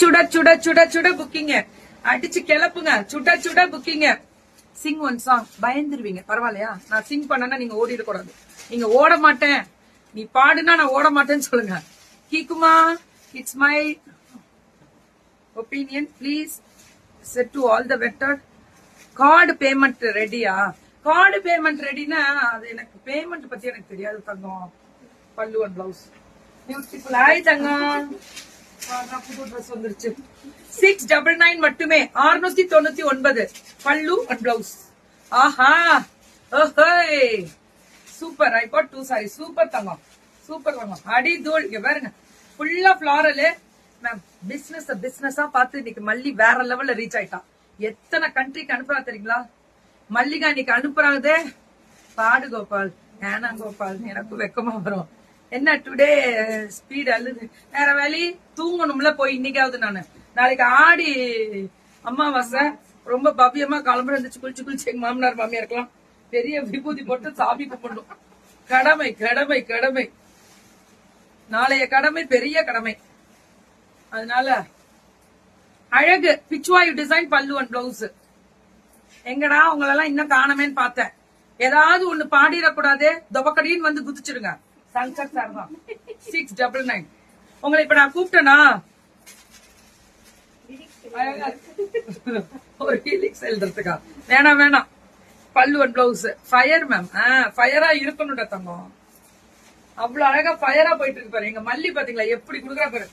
சுட சுட சுட சுட புக்கிங்க அடிச்சு கிளப்புங்க. சுட சுட புக்கிங்க. Sing one song. பயந்துருவீங்க. பரவாயில்லையா? நான் சிங் பண்ணனா நீங்க ஓடிட கூடாது. நீங்க ஓட மாட்டேன், நீ பாடுனா நான் ஓட மாட்டேன்னு சொல்லுங்க. கீக்குமா, it's my opinion. Please set to all the vector. Card payment ரெடியா? கார்டு பேமெண்ட் ரெடினா அது எனக்கு பேமெண்ட் பத்தி எனக்கு தெரியாது தங்கம். Pallu and blouse beautiful. Hi தங்கம், புது ட்ரெஸ் வந்துருச்சு. 699 மட்டுமே. 699 பல்லு அண்ட் பிளவுஸ். ஆஹா, ஓஹே, super. I got 2 sari. Super தங்கம், சூப்பர் தங்கம். அடி தூள். இங்க பாருங்க, ஃபுல்லா ஃபிளாரல். மேம் பிசினஸா பார்த்து இன்னைக்கு மல்லி வேற லெவல்ல ரீச் ஆயிட்டான். எத்தனை கண்ட்ரிக்கு அனுப்புறா தெரியுங்களா? மல்லிகா இன்னைக்கு அனுப்புறாதே. பாடு கோபால். ஏனா கோபால், எனக்கு வெக்கமா வரும். என்ன டுடே ஸ்பீட் அழுது. வேற வேலை தூங்கணும்ல போய் இன்னைக்காவது. நானு நாளைக்கு ஆடி அமாவாசை ரொம்ப பவ்யமா கிளம்புற இருந்துச்சு. குளிச்சு எங்க மாமனார் மாமியா இருக்கலாம் பெரிய விபூதி போட்டு சாமி கும்பிடணும். கடமை கடமை கடமை. நாளைய கடமை பெரிய கடமை. அதனால அழகு பிச்சுவாயு டிசைன் பல்லு அண்ட் பிளவுஸ். எங்கடா உங்களெல்லாம் இன்னும் காணமேன்னு பார்த்தேன். ஏதாவது ஒண்ணு பாடிடக்கூடாது. தொபக்கடின்னு வந்து குதிச்சிருங்க. சங்கர் சார் தான். 699. உங்களை இப்ப நான் கூப்பிட்டேனா ஒரு ஹீலிக்ஸ் எழுதுறதுக்கா? வேணாம். பல்லு அண்ட் பிளவுஸ் ஃபயர் மேம். ஃபயரா இருக்கணும்டா தங்கம். அவ்வளவு அழகா ஃபயரா போயிட்டு இருக்கு பாரு. எங்க மல்லி பாத்தீங்களா எப்படி குடுக்குறா பாரு.